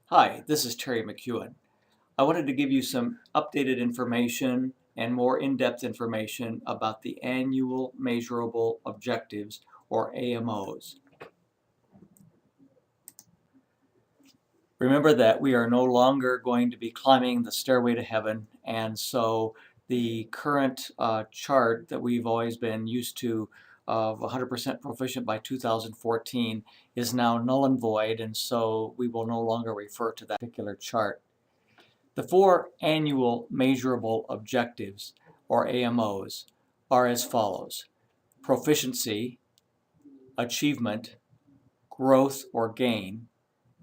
Hi, this is Terry McEwen. I wanted to give you some updated information and more in-depth information about the Annual Measurable Objectives, or AMOs. Remember that we are no longer going to be climbing the stairway to heaven, and so the current chart that we've always been used to of 100% proficient by 2014 is now null and void, and so we will no longer refer to that particular chart. The four annual measurable objectives, or AMOs, are as follows: proficiency, achievement, growth or gain,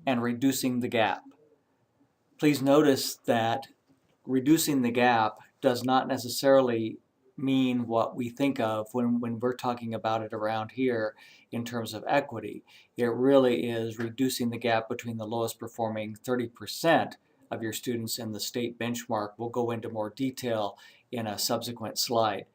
and reducing the gap. Please notice that reducing the gap does not necessarily mean what we think of when we're talking about it around here in terms of equity. It really is reducing the gap between the lowest performing 30% of your students and the state benchmark. We'll go into more detail in a subsequent slide.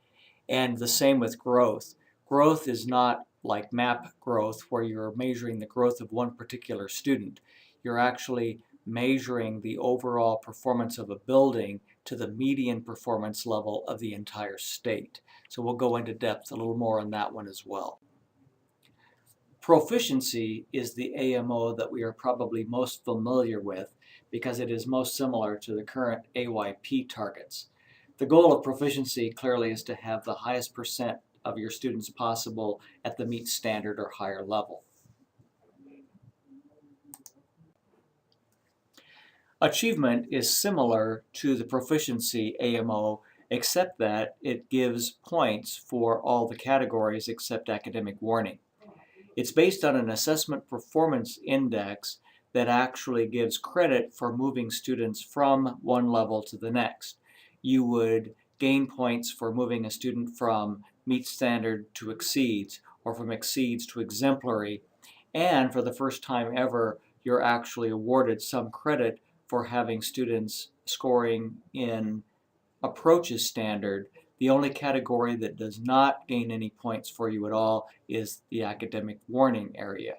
And the same with growth. Growth is not like map growth where you're measuring the growth of one particular student. You're actually measuring the overall performance of a building to the median performance level of the entire state. So we'll go into depth a little more on that one as well. Proficiency is the AMO that we are probably most familiar with because it is most similar to the current AYP targets. The goal of proficiency clearly is to have the highest percent of your students possible at the meet standard or higher level. Achievement is similar to the proficiency AMO, except that it gives points for all the categories except academic warning. It's based on an assessment performance index that actually gives credit for moving students from one level to the next. You would gain points for moving a student from meet standard to exceeds, or from exceeds to exemplary, and for the first time ever, you're actually awarded some credit for having students scoring in approaches standard. The only category that does not gain any points for you at all is the academic warning area.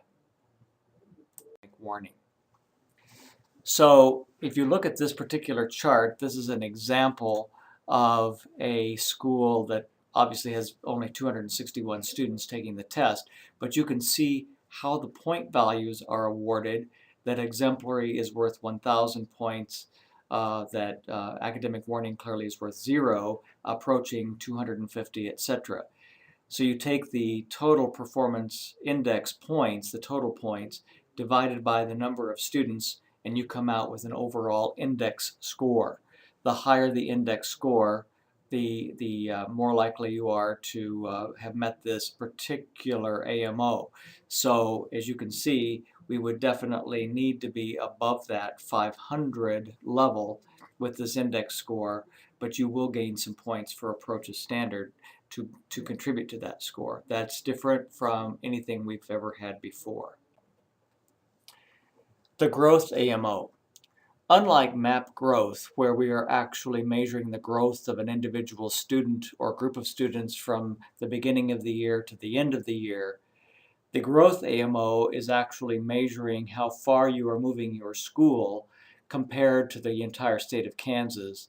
So if you look at this particular chart, this is an example of a school that obviously has only 261 students taking the test, but you can see how the point values are awarded. That exemplary is worth 1,000 points, that academic warning clearly is worth 0, approaching 250, etc. So you take the total performance index points, the total points, divided by the number of students, and you come out with an overall index score. The higher the index score, the more likely you are to have met this particular AMO. So as you can see, we would definitely need to be above that 500 level with this index score, but you will gain some points for approaches standard to contribute to that score. That's different from anything we've ever had before. The growth AMO. Unlike map growth, where we are actually measuring the growth of an individual student or group of students from the beginning of the year to the end of the year, the growth AMO is actually measuring how far you are moving your school compared to the entire state of Kansas.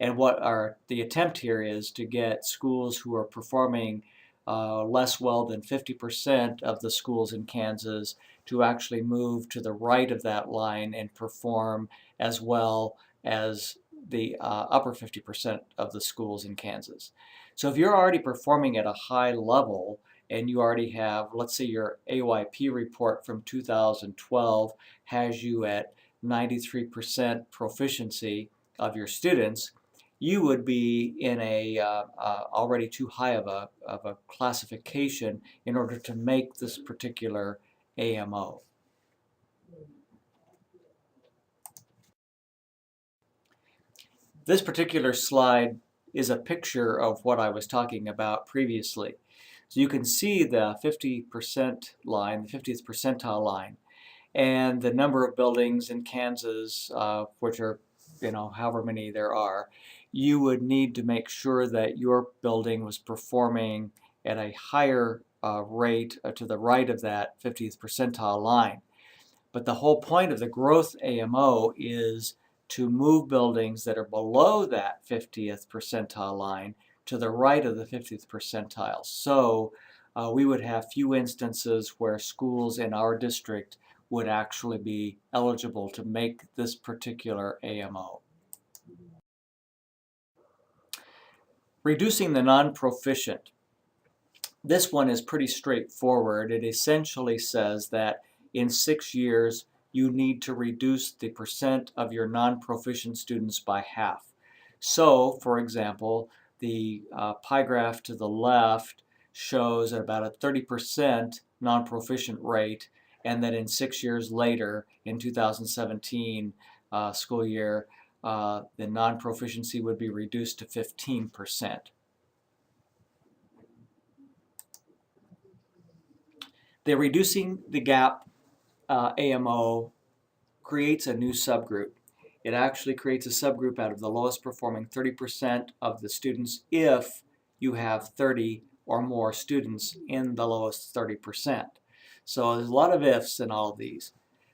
And the attempt here is to get schools who are performing less well than 50% of the schools in Kansas to actually move to the right of that line and perform as well as the upper 50% of the schools in Kansas. So if you're already performing at a high level and you already have, let's say your AYP report from 2012 has you at 93% proficiency of your students, you would be in a already too high of a classification in order to make this particular AMO. This particular slide is a picture of what I was talking about previously. So you can see the 50% line, the 50th percentile line, and the number of buildings in Kansas, which are, however many there are. You would need to make sure that your building was performing at a higher rate to the right of that 50th percentile line. But the whole point of the growth AMO is to move buildings that are below that 50th percentile line to the right of the 50th percentile. So we would have few instances where schools in our district would actually be eligible to make this particular AMO. Reducing the non-proficient. This one is pretty straightforward. It essentially says that in 6 years, you need to reduce the percent of your non-proficient students by half. So, for example, the pie graph to the left shows about a 30% non-proficient rate, and that in 6 years later, in 2017 school year, the non-proficiency would be reduced to 15%. The reducing the gap AMO creates a new subgroup. It actually creates a subgroup out of the lowest performing 30% of the students if you have 30 or more students in the lowest 30%. So there's a lot of ifs in all of these,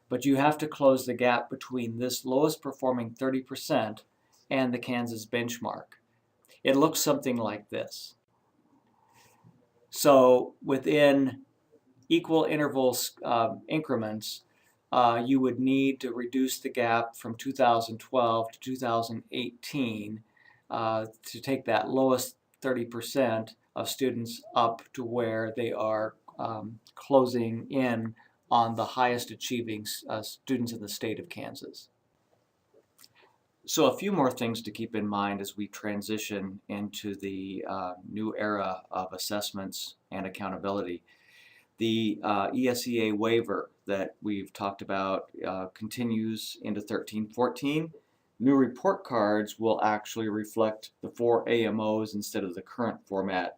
but you have to close the gap between this lowest performing 30% and the Kansas benchmark. It looks something like this. So within equal interval increments, you would need to reduce the gap from 2012 to 2018 to take that lowest 30% of students up to where they are closing in on the highest achieving students in the state of Kansas. So a few more things to keep in mind as we transition into the new era of assessments and accountability. The ESEA waiver that we've talked about continues into 13-14. New report cards will actually reflect the 4 AMOs instead of the current format.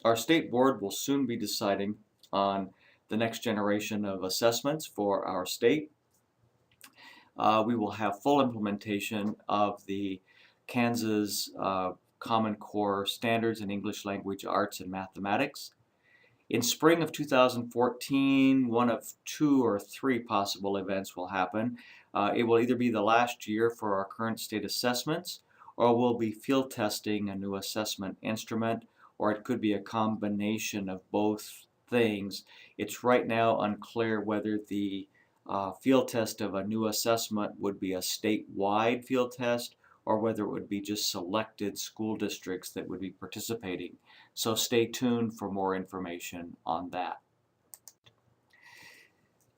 Our state board will soon be deciding on the next generation of assessments for our state. We will have full implementation of the Kansas Common Core standards in English language arts and mathematics. In spring of 2014, one of 2 or 3 possible events will happen. It will either be the last year for our current state assessments, or we'll be field testing a new assessment instrument, or it could be a combination of both things. It's right now unclear whether the field test of a new assessment would be a statewide field test or whether it would be just selected school districts that would be participating. So stay tuned for more information on that.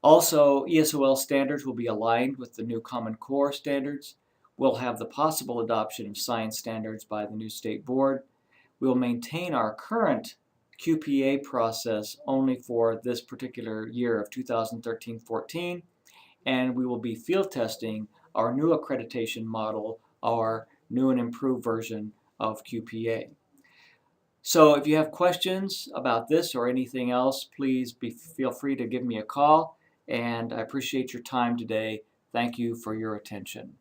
Also, ESOL standards will be aligned with the new Common Core standards. We'll have the possible adoption of science standards by the new state board. We'll maintain our current QPA process only for this particular year of 2013-14, and we will be field testing our new accreditation model, our new and improved version of QPA. So if you have questions about this or anything else, please feel free to give me a call, and I appreciate your time today. Thank you for your attention.